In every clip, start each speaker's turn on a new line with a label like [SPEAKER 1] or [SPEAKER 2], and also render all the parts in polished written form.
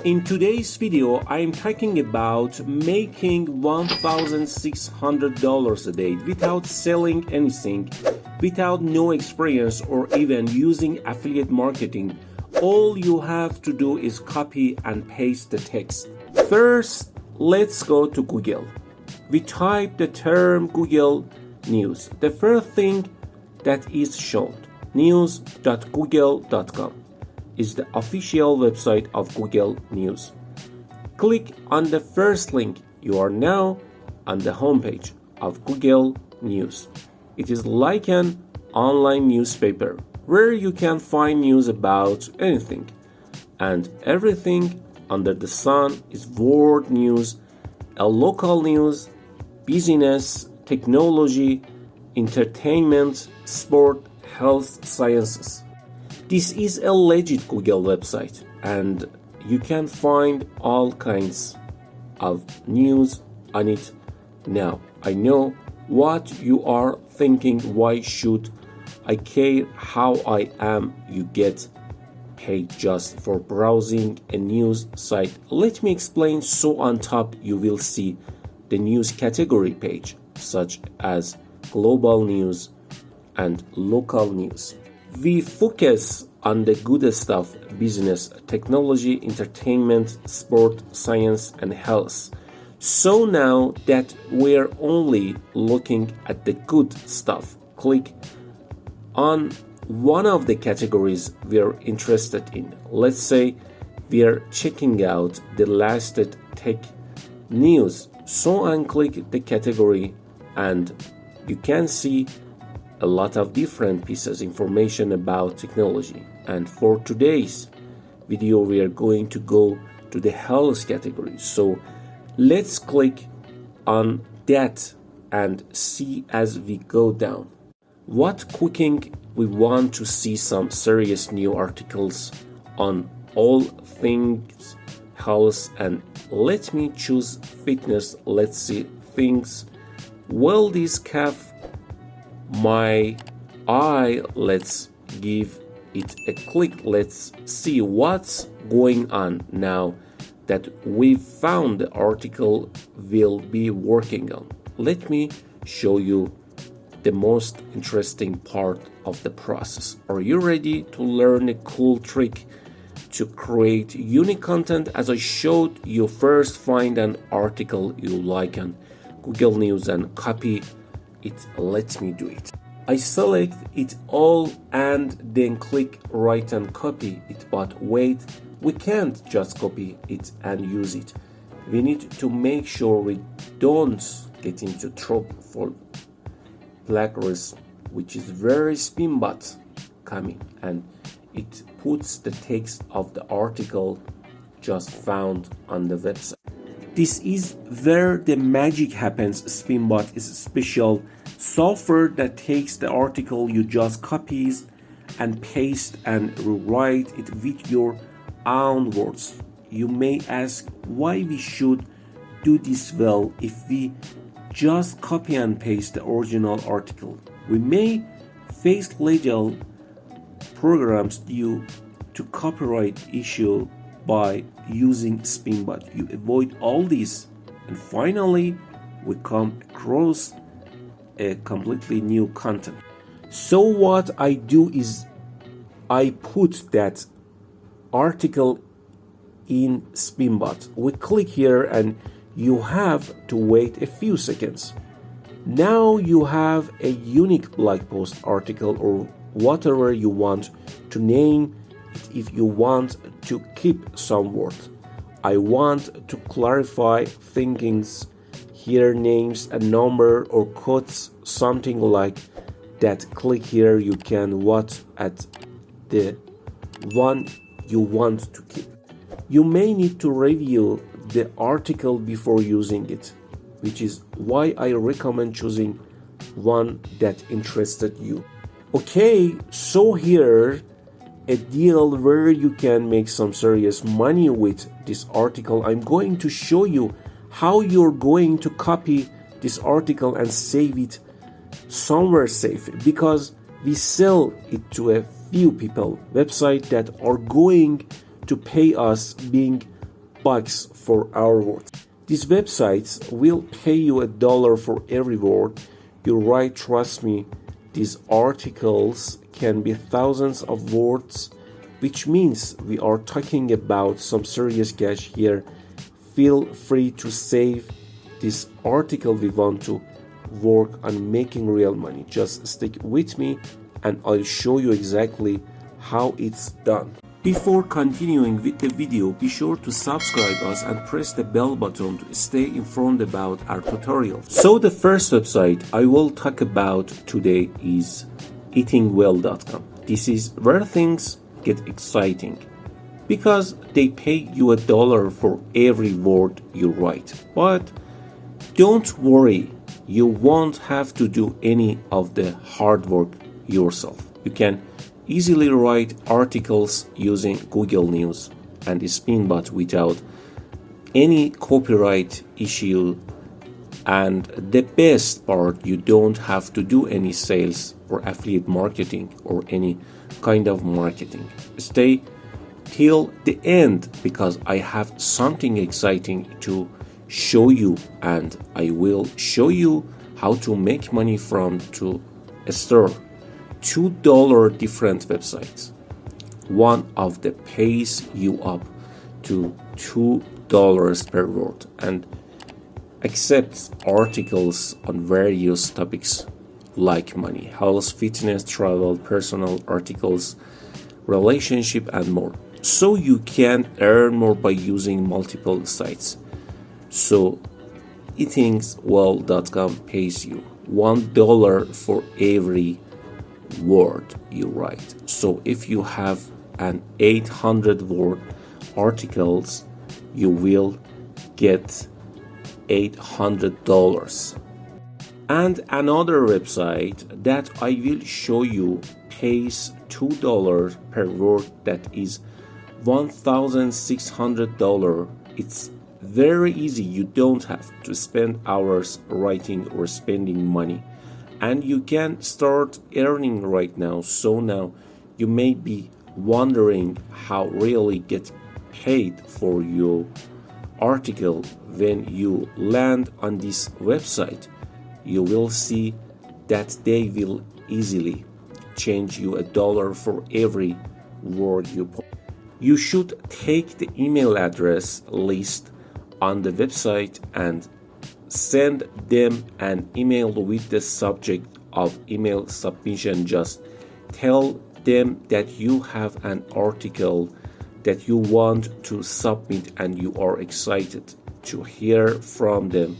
[SPEAKER 1] In today's video, I am talking about making $1,600 a day without selling anything, without no experience or even using affiliate marketing. All you have to do is copy and paste the text. First, let's go to Google. We type the term Google News. The first thing that is shown, news.google.com, is the official website of Google News. Click on the first link. You are now on the homepage of Google News. It is like an online newspaper where you can find news about anything, and everything under the sun is world news, local news, business, technology, entertainment, sport, health, sciences. This is a legit Google website, and you can find all kinds of news on it. Now, I know what you are thinking. Why should I care how I am? You get paid just for browsing a news site. Let me explain. So on top, you will see the news category page, such as global news and local news. We focus on the good stuff: business, technology, entertainment, sport, science, and health. So now that we're only looking at the good stuff, click on one of the categories we're interested in. Let's say we're checking out the latest tech news. So unclick the category and you can see a lot of different pieces information about technology. And for today's video, we are going to go to the health category. So let's click on that and see as we go down. What cooking? We want to see some serious new articles on all things health, and let me choose fitness. Let's see things. Will this calf my eye? Let's give it a click. Let's see what's going on. Now that we've found the article we'll be working on, let me show you the most interesting part of the process. Are you ready to learn a cool trick to create unique content? As I showed you, first find an article you like on Google News and copy it. Let me do it. I select it all and then click write and copy it. But wait, we can't just copy it and use it. We need to make sure we don't get into trouble for plagiarism, which is very Spinbot coming, and it puts the text of the article just found on the website. This is where the magic happens. Spinbot is a special software that takes the article you just copies and paste and rewrite it with your own words. You may ask why we should do this. Well, if we just copy and paste the original article, we may face legal programs due to copyright issue. By using Spinbot, you avoid all this, and finally we come across a completely new content. So what I do is I put that article in Spinbot. We click here and you have to wait a few seconds. Now you have a unique blog post, article, or whatever you want to name it. If you want to keep some word, I want to clarify thinkings here, names and number or codes, something like that. Click here. You can watch at the one you want to keep. You may need to review the article before using it, which is why I recommend choosing one that interested you. Okay, so here a deal where you can make some serious money with this article. I'm going to show you how you're going to copy this article and save it somewhere safe, because we sell it to a few people, websites that are going to pay us being bucks for our words. These websites will pay you $1 for every word you write. Trust me, these articles can be thousands of words, which means we are talking about some serious cash here. Feel free to save this article. We want to work on making real money. Just stick with me and I'll show you exactly how it's done. Before continuing with the video, be sure to subscribe us and press the bell button to stay informed about our tutorials. So the first website I will talk about today is eatingwell.com. This is where things get exciting because they pay you $1 for every word you write. But don't worry, you won't have to do any of the hard work yourself. You can easily write articles using Google News and Spinbot without any copyright issue. And the best part, you don't have to do any sales or affiliate marketing or any kind of marketing. Stay till the end because I have something exciting to show you, and I will show you how to make money from to store $2 different websites. One of the pays you up to $2 per word and accepts articles on various topics like money, health, fitness, travel, personal articles, relationship, and more. So you can earn more by using multiple sites. So eatingwell.com pays you $1 for every word you write. So if you have an 800 word articles, you will get $800. And another website that I will show you pays $2 per word, that is $1,600. It's very easy. You don't have to spend hours writing or spending money, and you can start earning right now. So now you may be wondering how really get paid for your article. When you land on this website, you will see that they will easily change you $1 for every word you put. You should take the email address list on the website and send them an email with the subject of email submission. Just tell them that you have an article that you want to submit and you are excited to hear from them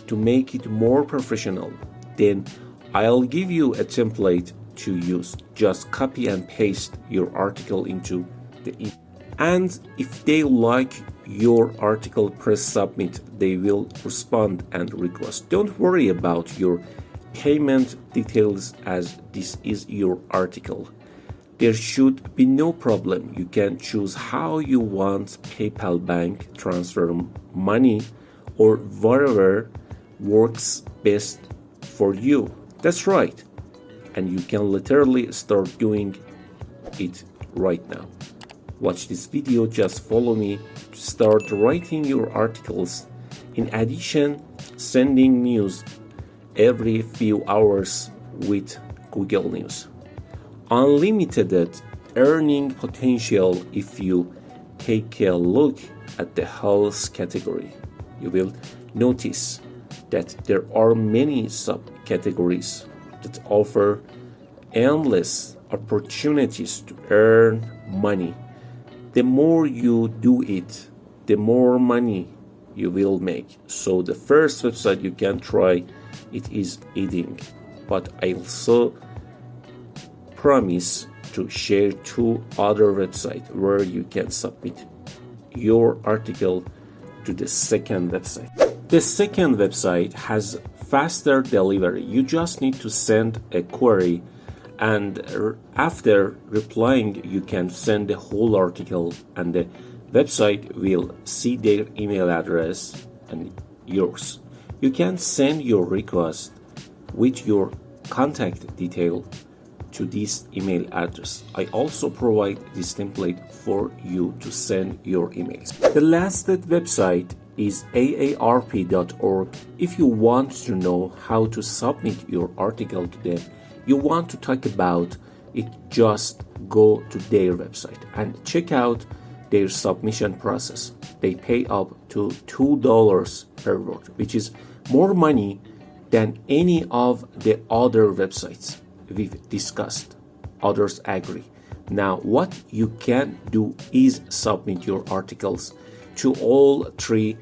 [SPEAKER 1] to make it more professional. Then I'll give you a template to use. Just copy and paste your article into the email. And if they like your article, press submit. They will respond and request. Don't worry about your payment details as this is your article. There should be no problem. You can choose how you want PayPal, bank transfer money, or whatever works best for you. That's right. And you can literally start doing it right now. Watch this video, just follow me to start writing your articles. In addition, sending news every few hours with Google News. Unlimited earning potential. If you take a look at the health category, you will notice that there are many subcategories that offer endless opportunities to earn money. The more you do it, the more money you will make. So the first website you can try it is Eating, but I also promise to share 2 other websites where you can submit your article to the second website. The second website has faster delivery. You just need to send a query, and after replying you can send the whole article, and the website will see their email address and yours. You can send your request with your contact detail to this email address. I also provide this template for you to send your emails. The last website is aarp.org. If you want to know how to submit your article to them, you want to talk about it, just go to their website and check out their submission process. They pay up to $2 per word, which is more money than any of the other websites we've discussed. Others agree. Now, what you can do is submit your articles to all three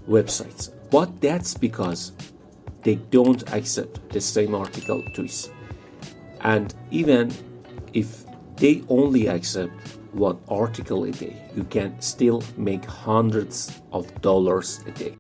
[SPEAKER 1] websites, but that's because they don't accept the same article twice. And even if they only accept one article a day, you can still make hundreds of dollars a day.